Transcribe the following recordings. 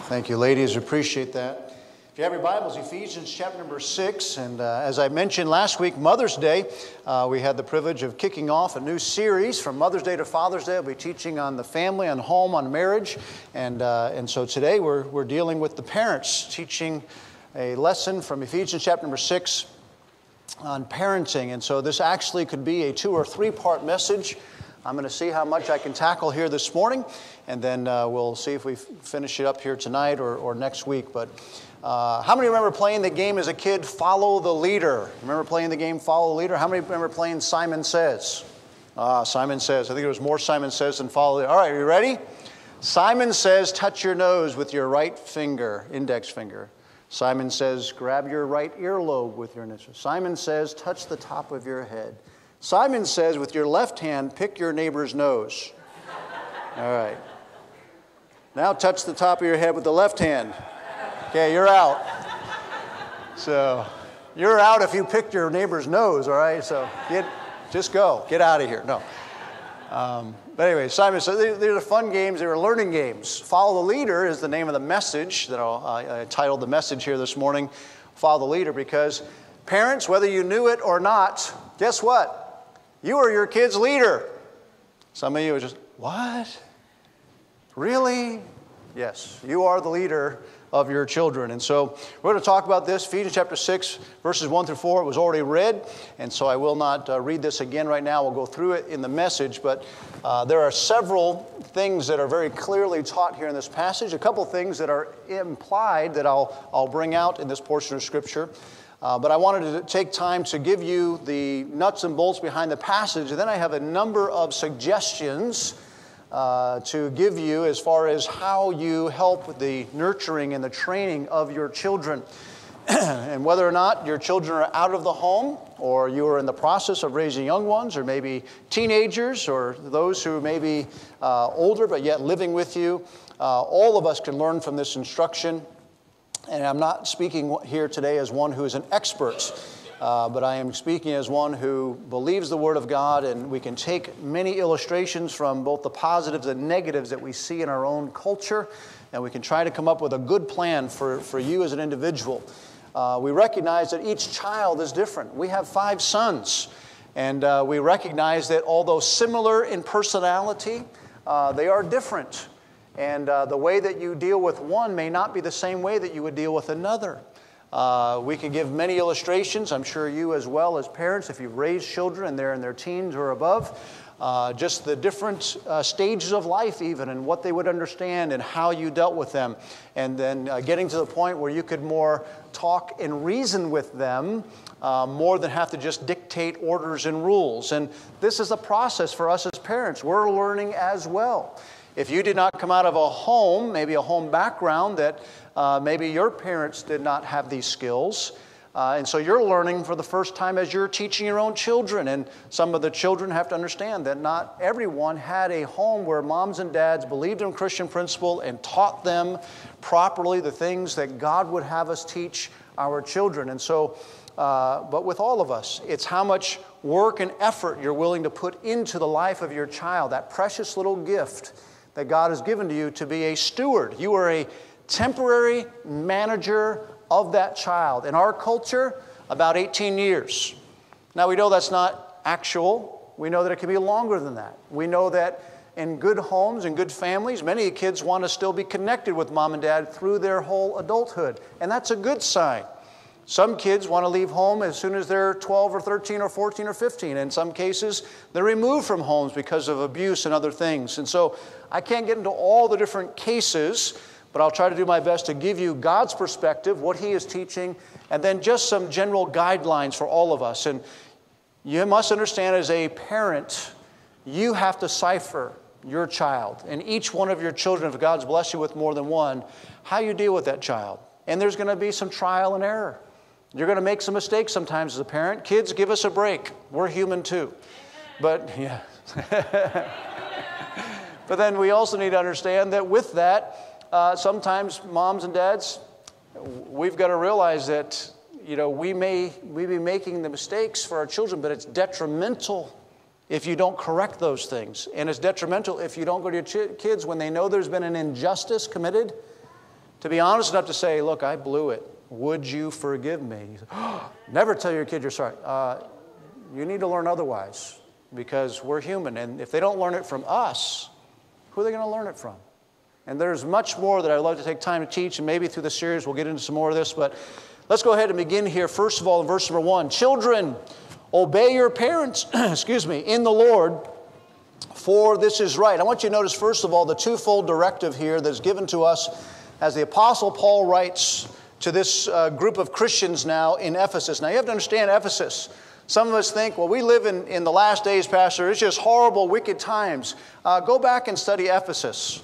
Thank you, ladies. Appreciate that. If you have your Bibles, Ephesians chapter number 6. And as I mentioned last week, Mother's Day, we had the privilege of kicking off a new series from Mother's Day to Father's Day. I'll be teaching on the family, on home, on marriage. And so today we're dealing with the parents, teaching a lesson from Ephesians chapter number 6 on parenting. And so this actually could be a 2 or 3 part message. I'm going to see how much I can tackle here this morning, and then we'll see if we finish it up here tonight or next week. But how many remember playing the game as a kid, Follow the Leader? Remember playing the game, Follow the Leader? How many remember playing Simon Says? Simon Says. I think there was more Simon Says than Follow the Leader. All right, are you ready? Simon says, touch your nose with your right finger, index finger. Simon says, grab your right earlobe with your index. Simon says, touch the top of your head. Simon says, with your left hand, pick your neighbor's nose. All right. Now touch the top of your head with the left hand. Okay, you're out. So you're out if you picked your neighbor's nose, all right? So just go. Get out of here. No. But anyway, Simon said, these are fun games. They were learning games. Follow the Leader is the name of the message that I titled the message here this morning, Follow the Leader, because parents, whether you knew it or not, guess what? You are your kid's leader. Some of you are just, what? Really? Yes, you are the leader of your children. And so we're going to talk about this. Ephesians chapter 6, verses 1 through 4. It was already read, and so I will not read this again right now. We'll go through it in the message, but there are several things that are very clearly taught here in this passage. A couple things that are implied that I'll bring out in this portion of Scripture. But I wanted to take time to give you the nuts and bolts behind the passage. And then I have a number of suggestions to give you as far as how you help with the nurturing and the training of your children. And whether or not your children are out of the home, or you are in the process of raising young ones, or maybe teenagers, or those who may be older but yet living with you, all of us can learn from this instruction. And I'm not speaking here today as one who is an expert, but I am speaking as one who believes the Word of God, and we can take many illustrations from both the positives and negatives that we see in our own culture, and we can try to come up with a good plan for you as an individual. We recognize that each child is different. We have 5 sons, and we recognize that although similar in personality, they are different. And the way that you deal with one may not be the same way that you would deal with another. We could give many illustrations. I'm sure you as well as parents, if you've raised children and they're in their teens or above, just the different stages of life even, and what they would understand and how you dealt with them. And then getting to the point where you could more talk and reason with them more than have to just dictate orders and rules. And this is a process for us as parents. We're learning as well. If you did not come out of a home, maybe a home background that maybe your parents did not have these skills, and so you're learning for the first time as you're teaching your own children. And some of the children have to understand that not everyone had a home where moms and dads believed in Christian principle and taught them properly the things that God would have us teach our children. And so, but with all of us, it's how much work and effort you're willing to put into the life of your child, that precious little gift that God has given to you to be a steward. You are a temporary manager of that child. In our culture, about 18 years. Now, we know that's not actual. We know that it can be longer than that. We know that in good homes and good families, many kids want to still be connected with mom and dad through their whole adulthood. And that's a good sign. Some kids want to leave home as soon as they're 12 or 13 or 14 or 15. In some cases, they're removed from homes because of abuse and other things. And so I can't get into all the different cases, but I'll try to do my best to give you God's perspective, what He is teaching, and then just some general guidelines for all of us. And you must understand, as a parent, you have to cipher your child, and each one of your children, if God's blessed you with more than one, how you deal with that child. And there's going to be some trial and error. You're going to make some mistakes sometimes as a parent. Kids, give us a break. We're human too. But yeah. But then we also need to understand that with that, sometimes moms and dads, we've got to realize that, we be making the mistakes for our children, but it's detrimental if you don't correct those things. And it's detrimental if you don't go to your kids when they know there's been an injustice committed, to be honest enough to say, look, I blew it. Would you forgive me? You say, oh, never tell your kid you're sorry. You need to learn otherwise because we're human. And if they don't learn it from us, who are they going to learn it from? And there's much more that I'd love to take time to teach, and maybe through the series we'll get into some more of this. But let's go ahead and begin here, first of all, in verse number 1. Children, obey your parents, in the Lord, for this is right. I want you to notice, first of all, the twofold directive here that is given to us as the Apostle Paul writes to this group of Christians now in Ephesus. Now, you have to understand Ephesus. Some of us think, well, we live in the last days, Pastor. It's just horrible, wicked times. Go back and study Ephesus.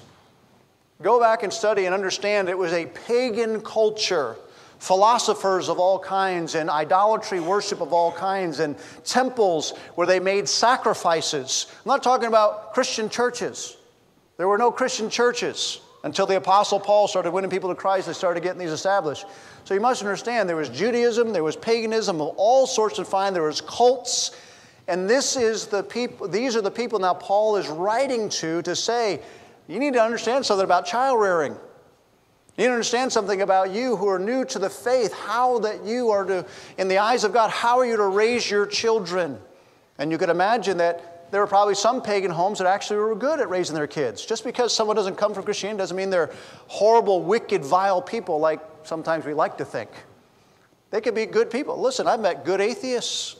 Go back and study and understand it was a pagan culture. Philosophers of all kinds and idolatry worship of all kinds and temples where they made sacrifices. I'm not talking about Christian churches. There were no Christian churches until the Apostle Paul started winning people to Christ. They started getting these established. So you must understand there was Judaism, there was paganism of all sorts of kind. There was cults. And these are the people now Paul is writing to say, you need to understand something about child rearing. You need to understand something about you who are new to the faith, how that you are to, in the eyes of God, how are you to raise your children? And you could imagine that there were probably some pagan homes that actually were good at raising their kids. Just because someone doesn't come from Christianity doesn't mean they're horrible, wicked, vile people like sometimes we like to think. They could be good people. Listen, I've met good atheists.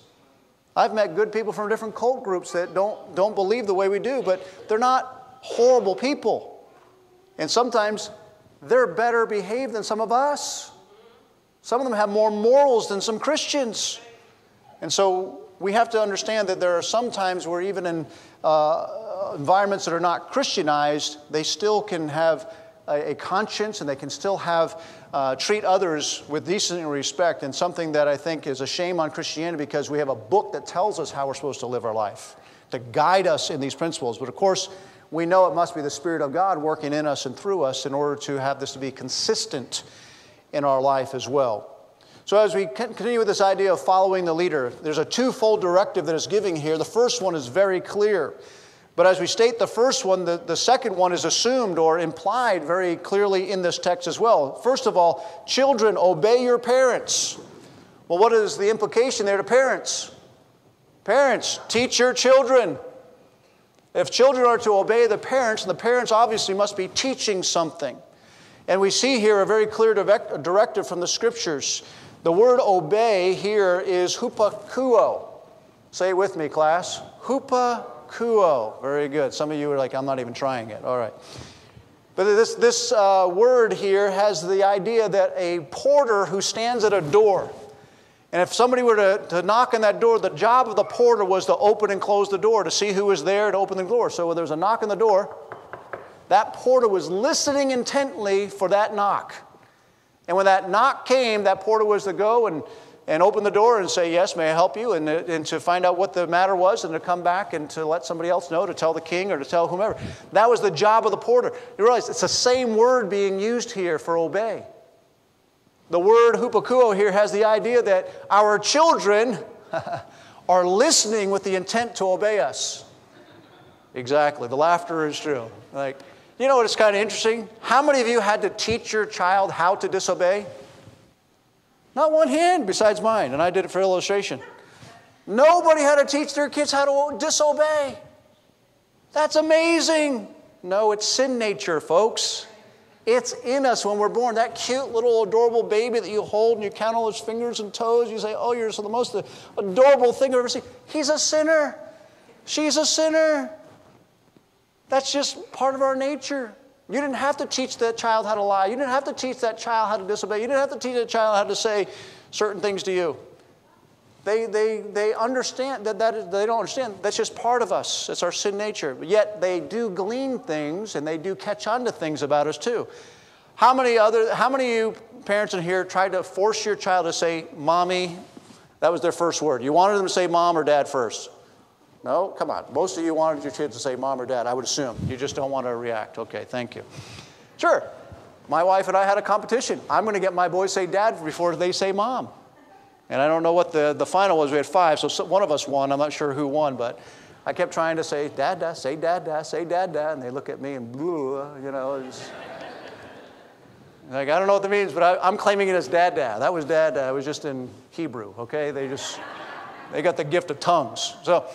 I've met good people from different cult groups that don't believe the way we do, but they're not horrible people. And sometimes they're better behaved than some of us. Some of them have more morals than some Christians. And so we have to understand that there are some times where even in environments that are not Christianized, they still can have a conscience and they can still have treat others with decency and respect, and something that I think is a shame on Christianity because we have a book that tells us how we're supposed to live our life, to guide us in these principles. But of course, we know it must be the Spirit of God working in us and through us in order to have this to be consistent in our life as well. So as we continue with this idea of following the leader, there's a twofold directive that is giving here. The first one is very clear. But as we state the first one, the second one is assumed or implied very clearly in this text as well. First of all, children, obey your parents. Well, what is the implication there to parents? Parents, teach your children. If children are to obey the parents, and the parents obviously must be teaching something. And we see here a very clear directive from the Scriptures. The word obey here is hupakuo. Say it with me, class. Hupakuo. Very good. Some of you are like, I'm not even trying it. All right. But this word here has the idea that a porter who stands at a door, and if somebody were to knock on that door, the job of the porter was to open and close the door, to see who was there, to open the door. So when there was a knock on the door, that porter was listening intently for that knock. And when that knock came, that porter was to go and open the door and say, yes, may I help you? And to find out what the matter was and to come back and to let somebody else know, to tell the king or to tell whomever. That was the job of the porter. You realize it's the same word being used here for obey. The word hupakuo here has the idea that our children are listening with the intent to obey us. Exactly. The laughter is true. Like, you know what is kind of interesting? How many of you had to teach your child how to disobey? Not one hand besides mine, and I did it for illustration. Nobody had to teach their kids how to disobey. That's amazing. No, it's sin nature, folks. It's in us when we're born. That cute little adorable baby that you hold and you count all his fingers and toes. You say, oh, you're the most adorable thing I've ever seen. He's a sinner. She's a sinner. That's just part of our nature. You didn't have to teach that child how to lie. You didn't have to teach that child how to disobey. You didn't have to teach that child how to say certain things to you. They understand that they don't understand. That's just part of us. It's our sin nature. But yet they do glean things and they do catch on to things about us too. How many of you parents in here tried to force your child to say mommy? That was their first word. You wanted them to say mom or dad first. No? Come on. Most of you wanted your kids to say mom or dad, I would assume. You just don't want to react. Okay, thank you. Sure. My wife and I had a competition. I'm going to get my boys to say dad before they say mom. And I don't know what the final was. We had 5, so one of us won. I'm not sure who won, but I kept trying to say, dad, say dad, say dad. And they look at me and, you know. Like, I don't know what that means, but I'm claiming it as dad. That was dad. It was just in Hebrew, okay? They got the gift of tongues. So,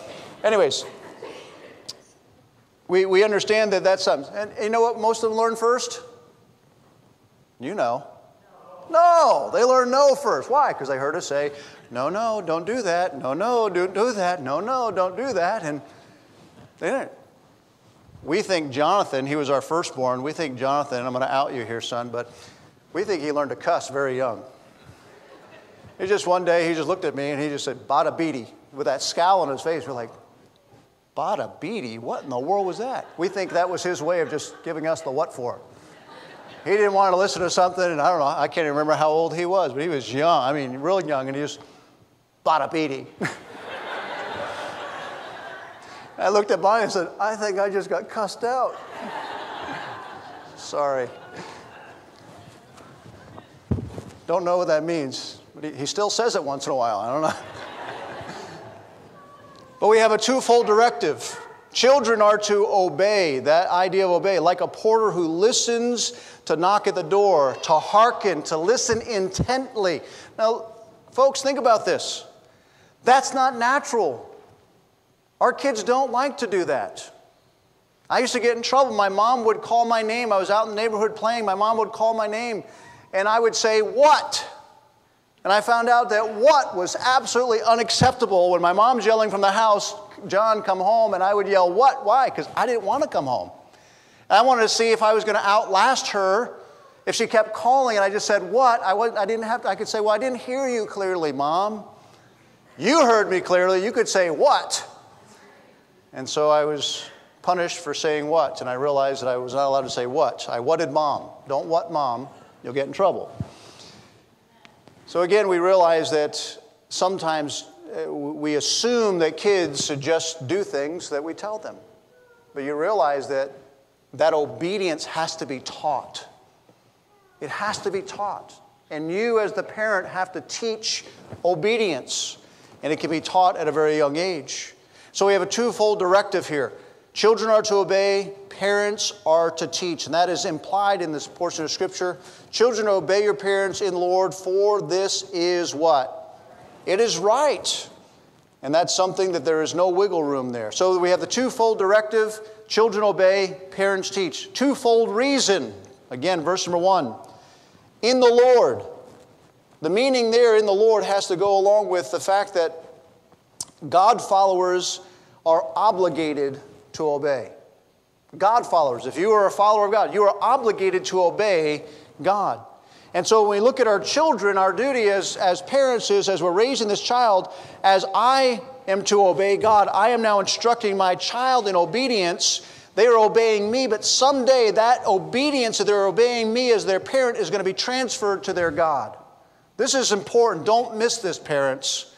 anyways, we understand that that's something. And you know what most of them learn first? You know. No, they learn no first. Why? Because they heard us say, no, don't do that. No, don't do that. No, don't do that. And they didn't. We think Jonathan, he was our firstborn. We think Jonathan, I'm going to out you here, son, but we think he learned to cuss very young. He just one day, he just looked at me and he just said, bada beady, with that scowl on his face. We're like, bada beady? What in the world was that? We think that was his way of just giving us the what for. He didn't want to listen to something, and I don't know, I can't even remember how old he was, but he was young. I mean, real young, and he just, bada beady. I looked at Bonnie and said, I think I just got cussed out. Sorry. Don't know what that means. But he still says it once in a while. I don't know. But we have a twofold directive. Children are to obey, that idea of obey, like a porter who listens to knock at the door, to hearken, to listen intently. Now, folks, think about this. That's not natural. Our kids don't like to do that. I used to get in trouble. My mom would call my name. I was out in the neighborhood playing. My mom would call my name, and I would say, what? And I found out that what was absolutely unacceptable. When my mom's yelling from the house, John, come home, and I would yell, what? Why? Because I didn't want to come home. And I wanted to see if I was going to outlast her if she kept calling, and I just said, what? I could say, well, I didn't hear you clearly, Mom. You heard me clearly. You could say, what? And so I was punished for saying what, and I realized that I was not allowed to say what. I whatted Mom. Don't what Mom. You'll get in trouble. So again, we realize that sometimes we assume that kids should just do things that we tell them. But you realize that obedience has to be taught. It has to be taught. And you as the parent have to teach obedience. And it can be taught at a very young age. So we have a twofold directive here. Children are to obey, parents are to teach. And that is implied in this portion of Scripture. Children, obey your parents in the Lord, for this is what? It is right. And that's something that there is no wiggle room there. So we have the twofold directive. Children obey, parents teach. Twofold reason. Again, verse number 1. In the Lord. The meaning there in the Lord has to go along with the fact that God followers are obligated to obey. God followers, if you are a follower of God, you are obligated to obey God. And so when we look at our children, our duty as parents is, as we're raising this child, as I am to obey God, I am now instructing my child in obedience. They are obeying me, but someday that obedience that they're obeying me as their parent is going to be transferred to their God. This is important. Don't miss this, parents.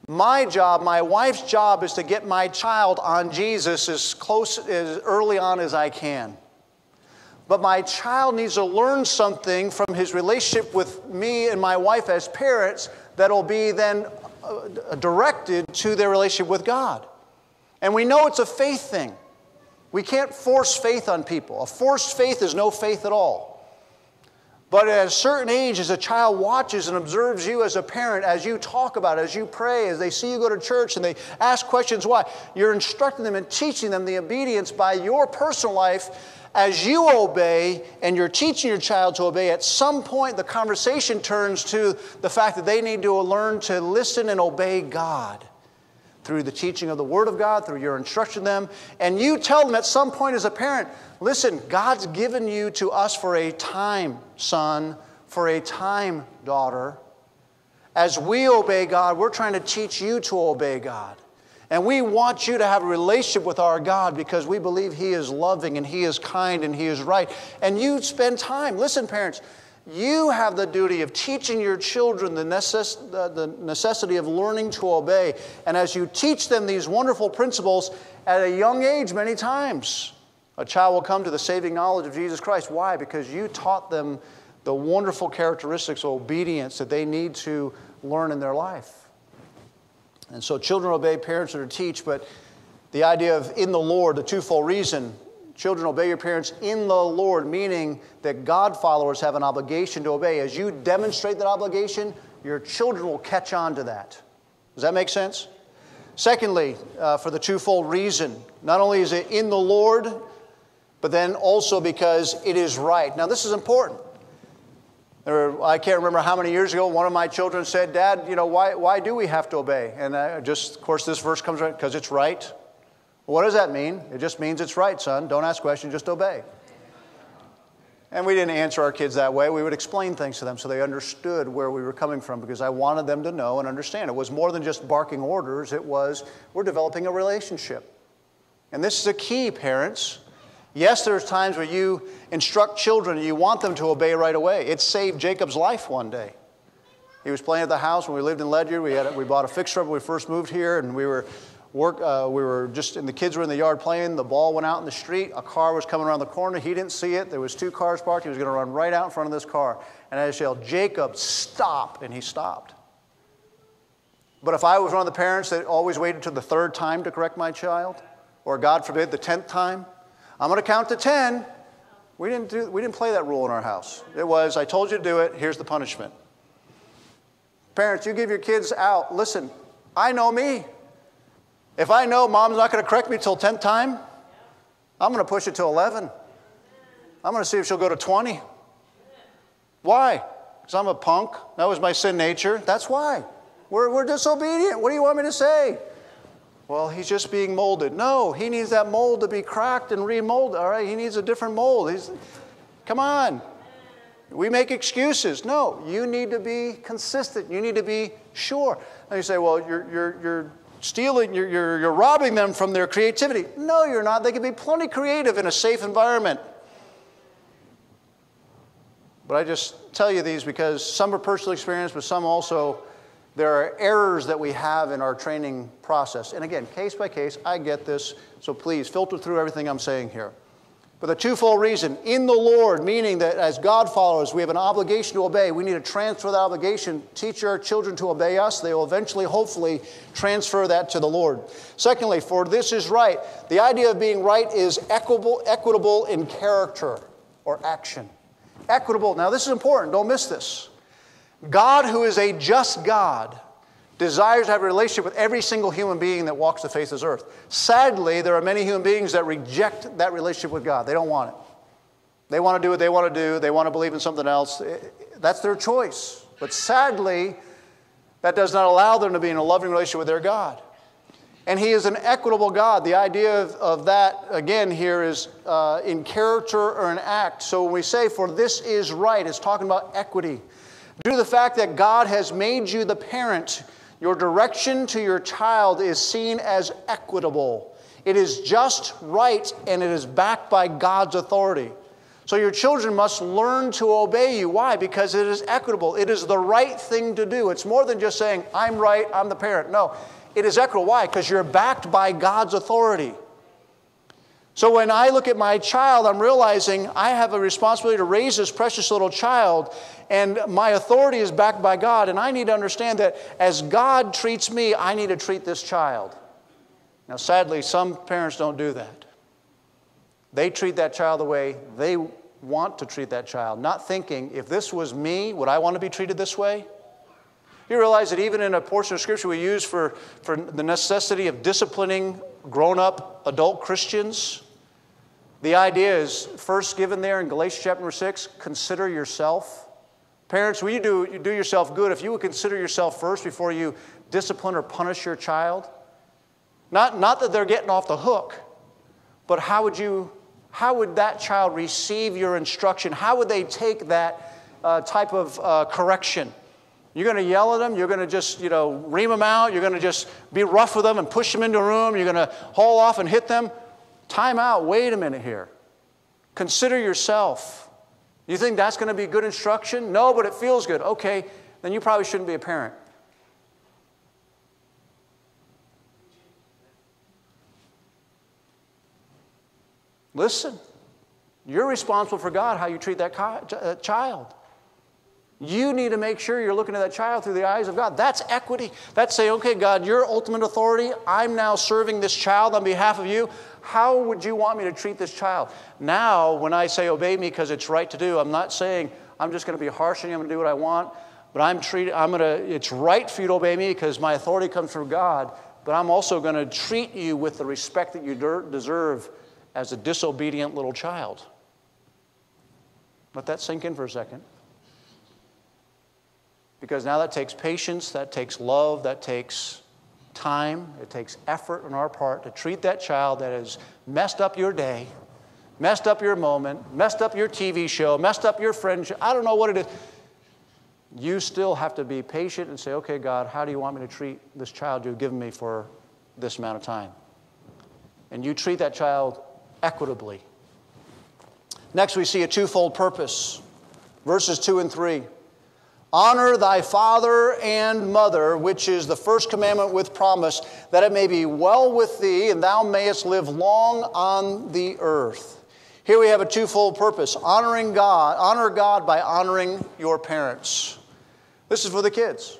My job, my wife's job, is to get my child on Jesus as early on as I can. But my child needs to learn something from his relationship with me and my wife as parents that will be then directed to their relationship with God. And we know it's a faith thing. We can't force faith on people. A forced faith is no faith at all. But at a certain age, as a child watches and observes you as a parent, as you talk about it, as you pray, as they see you go to church and they ask questions why, you're instructing them and teaching them the obedience by your personal life. As you obey and you're teaching your child to obey, at some point the conversation turns to the fact that they need to learn to listen and obey God through the teaching of the Word of God, through your instruction to them. And you tell them at some point as a parent, listen, God's given you to us for a time, son, for a time, daughter. As we obey God, we're trying to teach you to obey God. And we want you to have a relationship with our God because we believe He is loving and He is kind and He is right. And you spend time. Listen, parents, you have the duty of teaching your children the necessity of learning to obey. And as you teach them these wonderful principles at a young age, many times, a child will come to the saving knowledge of Jesus Christ. Why? Because you taught them the wonderful characteristics of obedience that they need to learn in their life. And so children obey, parents are to teach, but the idea of in the Lord, the twofold reason, Children, obey your parents in the Lord, meaning that God followers have an obligation to obey. As you demonstrate that obligation, your children will catch on to that. Does that make sense? Secondly, for the twofold reason, not only is it in the Lord, but then also because it is right. Now, this is important. I can't remember how many years ago, one of my children said, Dad, why do we have to obey? And of course, this verse comes right, because it's right. Well, what does that mean? It just means it's right, son. Don't ask questions, just obey. And we didn't answer our kids that way. We would explain things to them so they understood where we were coming from, because I wanted them to know and understand. It was more than just barking orders. It was, we're developing a relationship. And this is a key, parents. Yes, there's times where you instruct children and you want them to obey right away. It saved Jacob's life one day. He was playing at the house when we lived in Ledyard. We bought a fixer when we first moved here, and the kids were in the yard playing. The ball went out in the street. A car was coming around the corner. He didn't see it. There was 2 cars parked. He was going to run right out in front of this car. And I just yelled, Jacob, stop. And he stopped. But if I was one of the parents that always waited to the 3rd time to correct my child, or God forbid, the 10th time, I'm going to count to 10. We didn't play that rule in our house. It was, I told you to do it, here's the punishment. Parents, you give your kids out. Listen, I know me. If I know mom's not going to correct me till 10th time, I'm going to push it to 11. I'm going to see if she'll go to 20. Why? Because I'm a punk. That was my sin nature. That's why. We're disobedient. What do you want me to say? Well, he's just being molded. No, he needs that mold to be cracked and remolded. All right, he needs a different mold. Come on. We make excuses. No, you need to be consistent. You need to be sure. And you say, well, you're stealing, you're robbing them from their creativity. No, you're not. They can be plenty creative in a safe environment. But I just tell you these because some are personal experience, but some also, there are errors that we have in our training process. And again, case by case, I get this, so please filter through everything I'm saying here. But the twofold reason, in the Lord, meaning that as God followers, we have an obligation to obey. We need to transfer that obligation, teach our children to obey us. They will eventually, hopefully, transfer that to the Lord. Secondly, for this is right. The idea of being right is equitable in character or action. Equitable. Now, this is important. Don't miss this. God, who is a just God, desires to have a relationship with every single human being that walks the face of this earth. Sadly, there are many human beings that reject that relationship with God. They don't want it. They want to do what they want to do. They want to believe in something else. That's their choice. But sadly, that does not allow them to be in a loving relationship with their God. And He is an equitable God. The idea of that, again, here is in character or in act. So when we say, for this is right, it's talking about equity. Due to the fact that God has made you the parent, your direction to your child is seen as equitable. It is just right, and it is backed by God's authority. So your children must learn to obey you. Why? Because it is equitable. It is the right thing to do. It's more than just saying, I'm right, I'm the parent. No, it is equitable. Why? Because you're backed by God's authority. So when I look at my child, I'm realizing I have a responsibility to raise this precious little child, and my authority is backed by God, and I need to understand that as God treats me, I need to treat this child. Now, sadly, some parents don't do that. They treat that child the way they want to treat that child, not thinking, if this was me, would I want to be treated this way? You realize that even in a portion of Scripture we use for the necessity of disciplining grown-up adult Christians, the idea is first given there in Galatians chapter 6, consider yourself. Parents, when you do yourself good, if you would consider yourself first before you discipline or punish your child, not that they're getting off the hook, but how would that child receive your instruction? How would they take that type of correction? You're going to yell at them. You're going to just, ream them out. You're going to just be rough with them and push them into a room. You're going to haul off and hit them. Time out. Wait a minute here. Consider yourself. You think that's going to be good instruction? No, but it feels good. Okay, then you probably shouldn't be a parent. Listen, you're responsible for God, how you treat that child. You need to make sure you're looking at that child through the eyes of God. That's equity. That's saying, okay, God, your ultimate authority. I'm now serving this child on behalf of you. How would you want me to treat this child? Now, when I say obey me because it's right to do, I'm not saying I'm just going to be harsh on you, I'm going to do what I want. But it's right for you to obey me because my authority comes from God. But I'm also going to treat you with the respect that you deserve as a disobedient little child. Let that sink in for a second. Because now that takes patience, that takes love, that takes time, it takes effort on our part to treat that child that has messed up your day, messed up your moment, messed up your TV show, messed up your friendship. I don't know what it is. You still have to be patient and say, okay, God, how do you want me to treat this child you've given me for this amount of time? And you treat that child equitably. Next, we see a twofold purpose. Verses 2 and 3. Honor thy father and mother, which is the first commandment with promise, that it may be well with thee, and thou mayest live long on the earth. Here we have a twofold purpose. Honoring God. Honor God by honoring your parents. This is for the kids.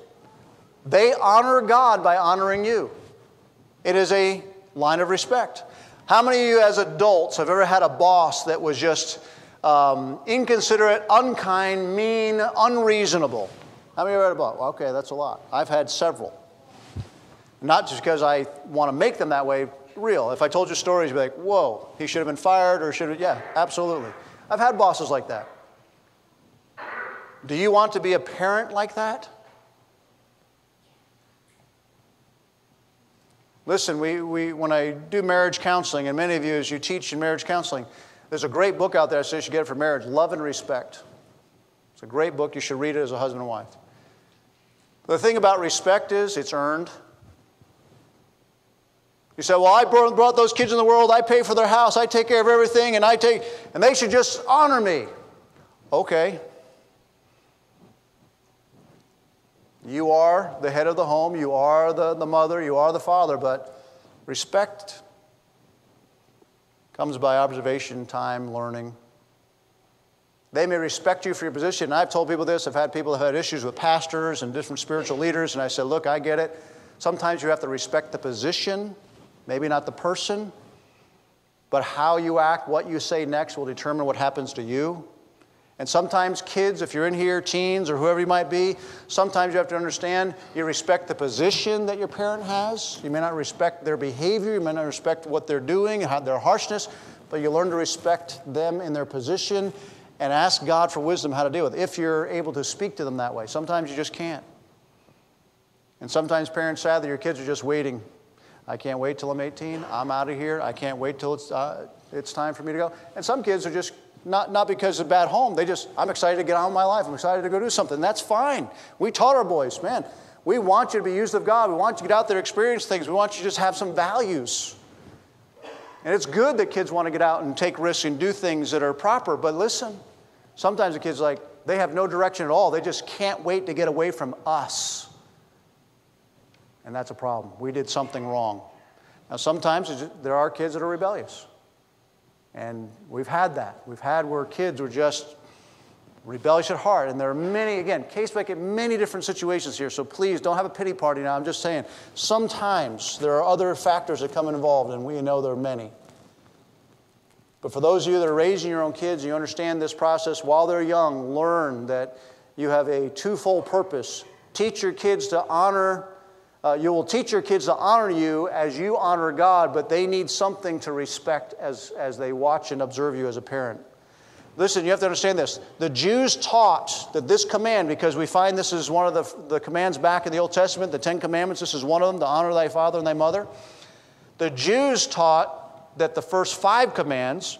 They honor God by honoring you. It is a line of respect. How many of you as adults have ever had a boss that was just inconsiderate, unkind, mean, unreasonable? How many of you ever had a boss? Well, okay, that's a lot. I've had several. Not just because I want to make them that way, real. If I told you stories, you'd be like, whoa, he should have been fired or should have, yeah, absolutely. I've had bosses like that. Do you want to be a parent like that? Listen, when I do marriage counseling, and many of you, as you teach in marriage counseling, there's a great book out there that says you should get it for marriage, Love and Respect. It's a great book. You should read it as a husband and wife. The thing about respect is it's earned. You say, well, I brought those kids in the world. I pay for their house. I take care of everything, and they should just honor me. Okay. You are the head of the home. You are the mother. You are the father. But respect comes by observation, time, learning. They may respect you for your position. And I've told people this. I've had people who have had issues with pastors and different spiritual leaders. And I said, look, I get it. Sometimes you have to respect the position, maybe not the person. But how you act, what you say next will determine what happens to you. And sometimes kids, if you're in here, teens or whoever you might be, sometimes you have to understand you respect the position that your parent has. You may not respect their behavior. You may not respect what they're doing, their harshness, but you learn to respect them in their position and ask God for wisdom how to deal with it, if you're able to speak to them that way. Sometimes you just can't. And sometimes parents, sadly, your kids are just waiting. I can't wait till I'm 18. I'm out of here. I can't wait till it's time for me to go. And some kids are just not because of a bad home. I'm excited to get on with my life. I'm excited to go do something. That's fine. We taught our boys, man, we want you to be used of God. We want you to get out there, experience things. We want you to just have some values. And it's good that kids want to get out and take risks and do things that are proper. But listen, sometimes the kids they have no direction at all. They just can't wait to get away from us. And that's a problem. We did something wrong. Now, sometimes there are kids that are rebellious. And we've had that. We've had where kids were just rebellious at heart. And there are many, again, case by case, many different situations here. So please don't have a pity party now. I'm just saying, sometimes there are other factors that come involved, and we know there are many. But for those of you that are raising your own kids, you understand this process while they're young, learn that you have a twofold purpose. Teach your kids to honor you will teach your kids to honor you as you honor God, but they need something to respect as they watch and observe you as a parent. Listen, you have to understand this. The Jews taught that this command, because we find this is one of the commands back in the Old Testament, the 10 Commandments, this is one of them, to honor thy father and thy mother. The Jews taught that the first 5 commands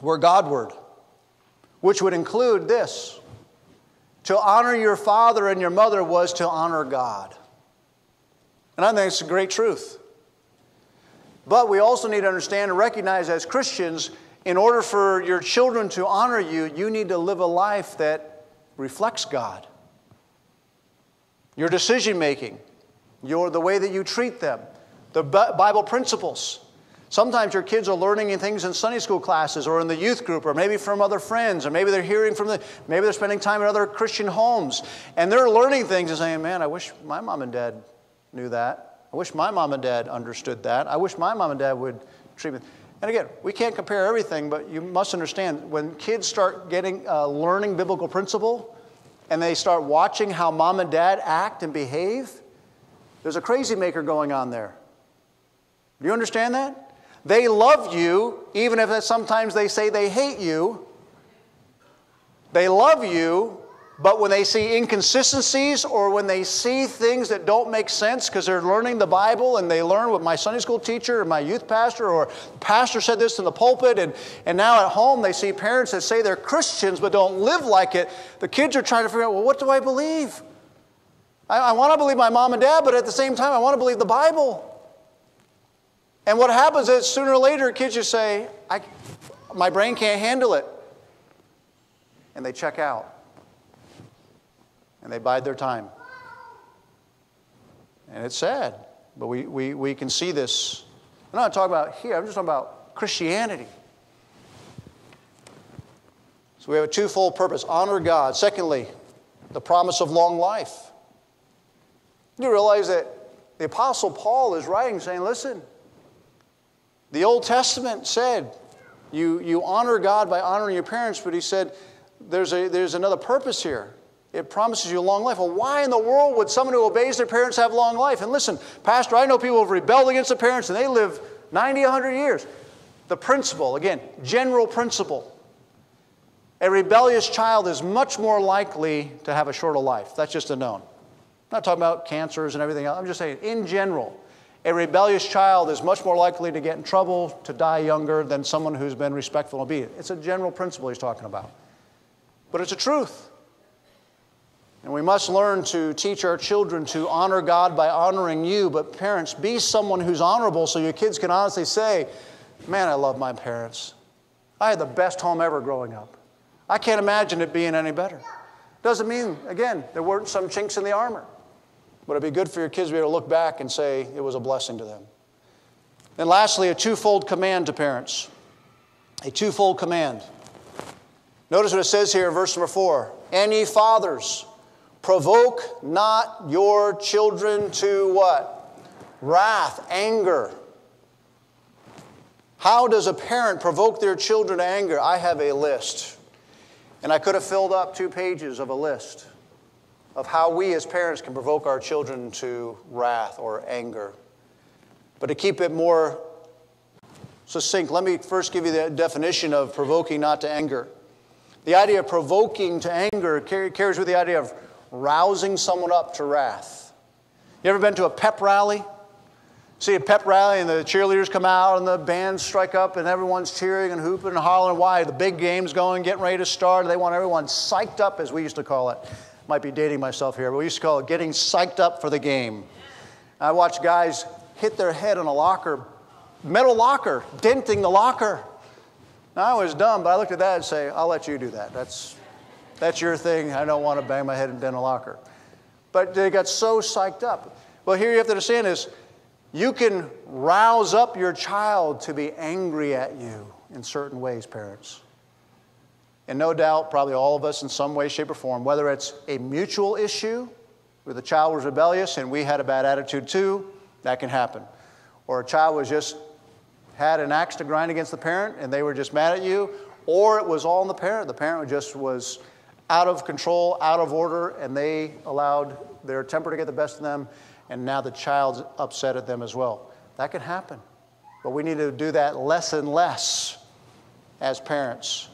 were Godward, which would include this. To honor your father and your mother was to honor God. And I think it's a great truth. But we also need to understand and recognize as Christians, in order for your children to honor you, you need to live a life that reflects God. Your decision making, the way that you treat them, the Bible principles. Sometimes your kids are learning things in Sunday school classes or in the youth group or maybe from other friends or maybe they're hearing from maybe they're spending time in other Christian homes and they're learning things and saying, man, I wish my mom and dad knew that. I wish my mom and dad understood that. I wish my mom and dad would treat me. And again, we can't compare everything, but you must understand when kids start getting learning biblical principle and they start watching how mom and dad act and behave, there's a crazy maker going on there. Do you understand that? They love you, even if sometimes they say they hate you. They love you, but when they see inconsistencies or when they see things that don't make sense because they're learning the Bible and they learn what my Sunday school teacher or my youth pastor or pastor said this in the pulpit and now at home they see parents that say they're Christians but don't live like it, the kids are trying to figure out, well, what do I believe? I want to believe my mom and dad, but at the same time I want to believe the Bible. And what happens is sooner or later kids just say, my brain can't handle it. And they check out. And they bide their time. And it's sad. But we can see this. I'm not talking about here. I'm just talking about Christianity. So we have a twofold purpose. Honor God. Secondly, the promise of long life. You realize that the Apostle Paul is writing saying, listen, the Old Testament said you honor God by honoring your parents, but he said there's another purpose here. It promises you a long life. Well, why in the world would someone who obeys their parents have long life? And listen, Pastor, I know people who have rebelled against their parents and they live 90, 100 years. The principle, again, general principle. A rebellious child is much more likely to have a shorter life. That's just a known. I'm not talking about cancers and everything else. I'm just saying, in general, a rebellious child is much more likely to get in trouble, to die younger than someone who's been respectful and obedient. It's a general principle he's talking about. But it's a truth. And we must learn to teach our children to honor God by honoring you. But parents, be someone who's honorable so your kids can honestly say, man, I love my parents. I had the best home ever growing up. I can't imagine it being any better. Doesn't mean, again, there weren't some chinks in the armor. But it'd be good for your kids to be able to look back and say it was a blessing to them. And lastly, a twofold command to parents. A twofold command. Notice what it says here in verse number 4. And ye fathers, provoke not your children to what? Wrath, anger. How does a parent provoke their children to anger? I have a list. And I could have filled up 2 pages of a list of how we as parents can provoke our children to wrath or anger. But to keep it more succinct, let me first give you the definition of provoking not to anger. The idea of provoking to anger carries with the idea of rousing someone up to wrath. You ever been to a pep rally? See a pep rally and the cheerleaders come out and the bands strike up and everyone's cheering and hooping and hollering. Why? The big game's going, getting ready to start. They want everyone psyched up, as we used to call it. Might be dating myself here, but we used to call it getting psyched up for the game. I watched guys hit their head on a locker, metal locker, denting the locker. Now, I was dumb, but I looked at that and say, I'll let you do that. That's your thing. I don't want to bang my head and dent a locker. But they got so psyched up. Well, here you have to understand is you can rouse up your child to be angry at you in certain ways, parents. And no doubt, probably all of us in some way, shape, or form, whether it's a mutual issue where the child was rebellious and we had a bad attitude too, that can happen. Or a child was just had an axe to grind against the parent and they were just mad at you, or it was all on the parent. The parent just was out of control, out of order, and they allowed their temper to get the best of them, and now the child's upset at them as well. That can happen. But we need to do that less and less as parents.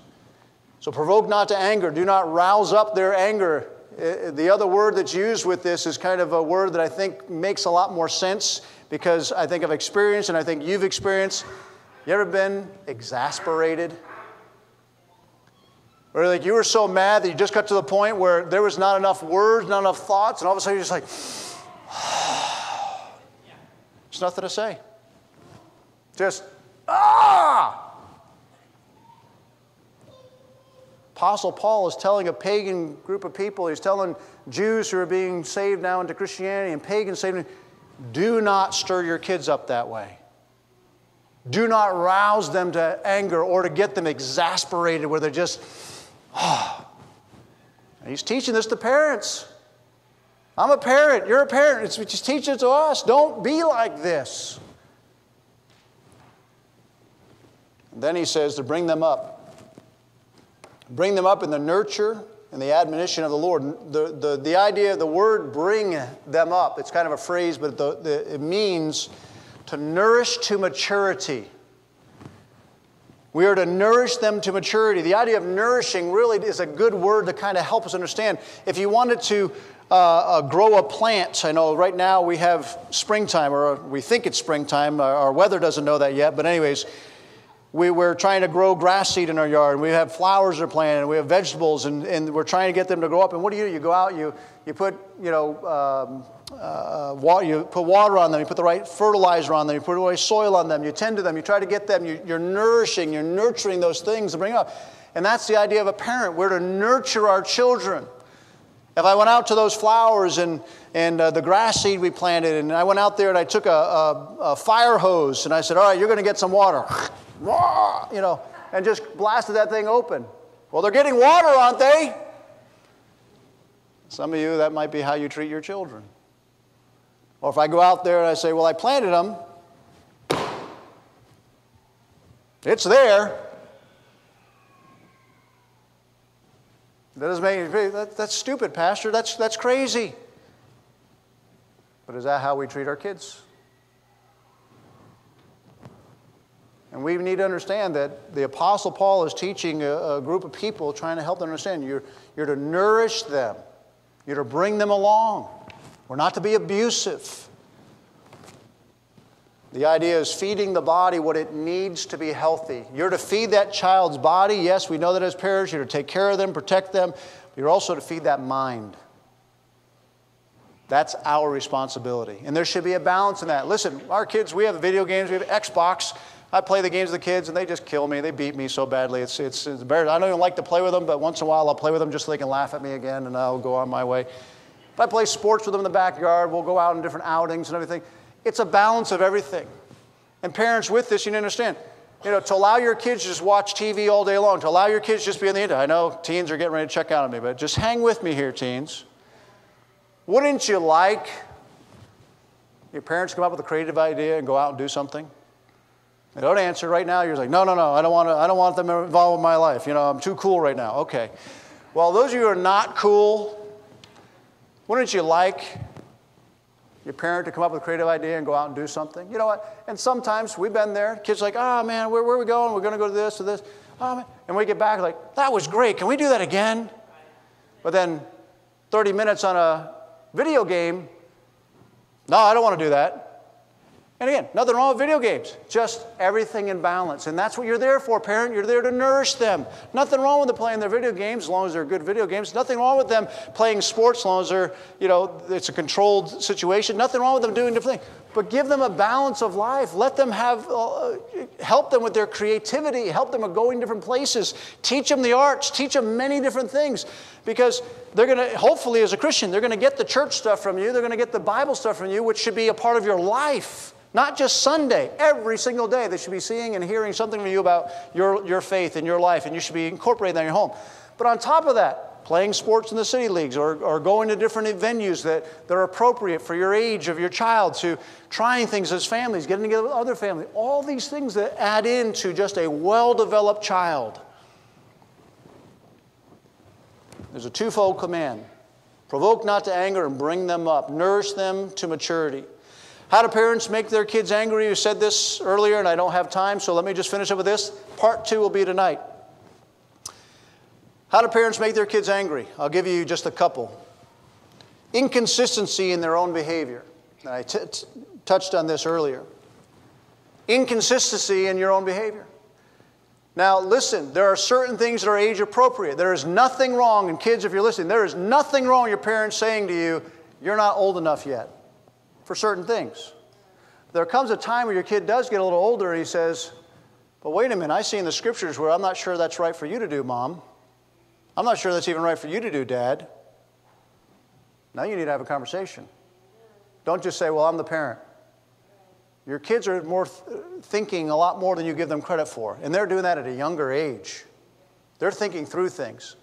So provoke not to anger. Do not rouse up their anger. The other word that's used with this is kind of a word that I think makes a lot more sense because I think I've experienced and I think you've experienced. You ever been exasperated? Or like you were so mad that you just got to the point where there was not enough words, not enough thoughts, and all of a sudden you're just like, there's nothing to say. Just, Apostle Paul is telling a pagan group of people, he's telling Jews who are being saved now into Christianity and pagans saved, do not stir your kids up that way. Do not rouse them to anger or to get them exasperated where they're just, He's teaching this to parents. I'm a parent. You're a parent. He's teaching it to us. Don't be like this. And then he says to bring them up. Bring them up in the nurture and the admonition of the Lord. The idea of the word bring them up, it's kind of a phrase, but it means to nourish to maturity. We are to nourish them to maturity. The idea of nourishing really is a good word to kind of help us understand. If you wanted to grow a plant, I know right now we have springtime, or we think it's springtime. Our weather doesn't know that yet, but anyways, we're trying to grow grass seed in our yard, and we have flowers that are planted, and we have vegetables, and we're trying to get them to grow up. And what do? You go out, you put water, you put water on them, you put the right fertilizer on them, you put the right soil on them, you tend to them, you try to get them, you're nourishing, you're nurturing those things to bring up. And that's the idea of a parent. We're to nurture our children. If I went out to those flowers and the grass seed we planted, and I went out there and I took a fire hose, and I said, all right, you're going to get some water. And just blasted that thing open. Well, they're getting water, aren't they? Some of you, that might be how you treat your children. Or if I go out there and I say, well, I planted them. It's there. That doesn't make that's stupid, Pastor. That's crazy. But is that how we treat our kids? And we need to understand that the Apostle Paul is teaching a group of people, trying to help them understand you're to nourish them. You're to bring them along. We're not to be abusive. The idea is feeding the body what it needs to be healthy. You're to feed that child's body. Yes, we know that as parents, you're to take care of them, protect them. But you're also to feed that mind. That's our responsibility. And there should be a balance in that. Listen, our kids, we have video games, we have Xbox. I play the games with the kids, and they just kill me. They beat me so badly. It's embarrassing. I don't even like to play with them, but once in a while I'll play with them just so they can laugh at me again, and I'll go on my way. If I play sports with them in the backyard, we'll go out on different outings and everything. It's a balance of everything. And parents with this, you need to understand, to allow your kids to just watch TV all day long, to allow your kids to just be on the internet. I know teens are getting ready to check out on me, but just hang with me here, teens. Wouldn't you like your parents to come up with a creative idea and go out and do something? They don't answer right now. You're like, no, I don't want them involved in my life. I'm too cool right now. Okay. Well, those of you who are not cool, wouldn't you like your parent to come up with a creative idea and go out and do something? You know what? And sometimes we've been there. Kids are like, oh, man, where are we going? We're going to go to this or this. Oh, man. And we get back like, that was great. Can we do that again? But then 30 minutes on a video game, no, I don't want to do that. And again, nothing wrong with video games. Just everything in balance. And that's what you're there for, parent. You're there to nourish them. Nothing wrong with them playing their video games as long as they're good video games. Nothing wrong with them playing sports as long as they're, it's a controlled situation. Nothing wrong with them doing different things. But give them a balance of life. Let them help them with their creativity. Help them with going different places. Teach them the arts. Teach them many different things. Because they're going to, hopefully as a Christian, they're going to get the church stuff from you. They're going to get the Bible stuff from you, which should be a part of your life. Not just Sunday. Every single day they should be seeing and hearing something from you about your faith and your life, and you should be incorporating that in your home. But on top of that, playing sports in the city leagues or going to different venues that are appropriate for your age of your child, to trying things as families, getting together with other families. All these things that add into just a well-developed child. There's a twofold command. Provoke not to anger and bring them up. Nourish them to maturity. How do parents make their kids angry? You said this earlier, and I don't have time, so let me just finish up with this. Part 2 will be tonight. How do parents make their kids angry? I'll give you just a couple. Inconsistency in their own behavior. And I touched on this earlier. Inconsistency in your own behavior. Now, listen, there are certain things that are age appropriate. There is nothing wrong, and kids, if you're listening, there is nothing wrong with your parents saying to you, you're not old enough yet. For certain things. There comes a time where your kid does get a little older and he says, but wait a minute, I see in the scriptures where I'm not sure that's right for you to do, Mom. I'm not sure that's even right for you to do, Dad. Now you need to have a conversation. Don't just say, well, I'm the parent. Your kids are thinking a lot more than you give them credit for. And they're doing that at a younger age. They're thinking through things.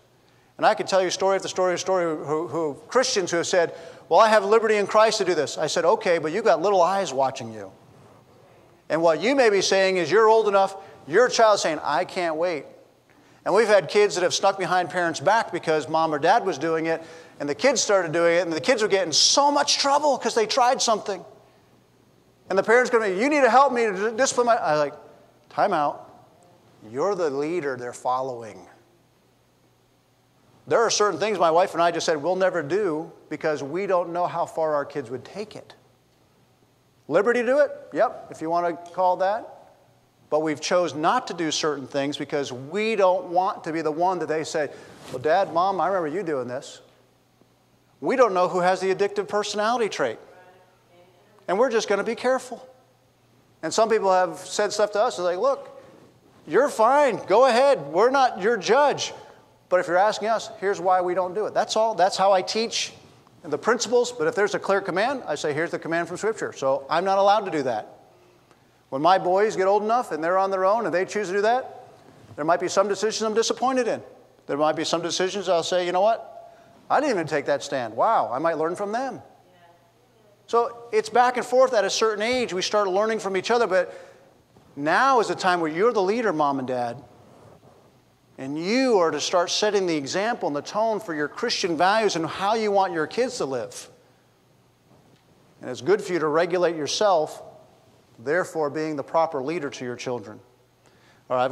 And I could tell you story after story after story who Christians who have said, well, I have liberty in Christ to do this. I said, okay, but you've got little eyes watching you. And what you may be saying is you're old enough, your child's saying, I can't wait. And we've had kids that have snuck behind parents' back because mom or dad was doing it, and the kids started doing it, and the kids were getting so much trouble because they tried something. And the parents going to be, you need to help me to discipline my... I was like, time out. You're the leader they're following. There are certain things my wife and I just said we'll never do because we don't know how far our kids would take it. Liberty to do it? Yep, if you want to call that. But we've chose not to do certain things because we don't want to be the one that they say, well, Dad, Mom, I remember you doing this. We don't know who has the addictive personality trait. And we're just going to be careful. And some people have said stuff to us, like, look, you're fine. Go ahead. We're not your judge. But if you're asking us, here's why we don't do it. That's all. That's how I teach the principles. But if there's a clear command, I say, here's the command from Scripture. So I'm not allowed to do that. When my boys get old enough and they're on their own and they choose to do that, there might be some decisions I'm disappointed in. There might be some decisions I'll say, you know what? I didn't even take that stand. Wow, I might learn from them. So it's back and forth. At a certain age, we start learning from each other. But now is the time where you're the leader, Mom and Dad. And you are to start setting the example and the tone for your Christian values and how you want your kids to live. And it's good for you to regulate yourself, therefore being the proper leader to your children. All right,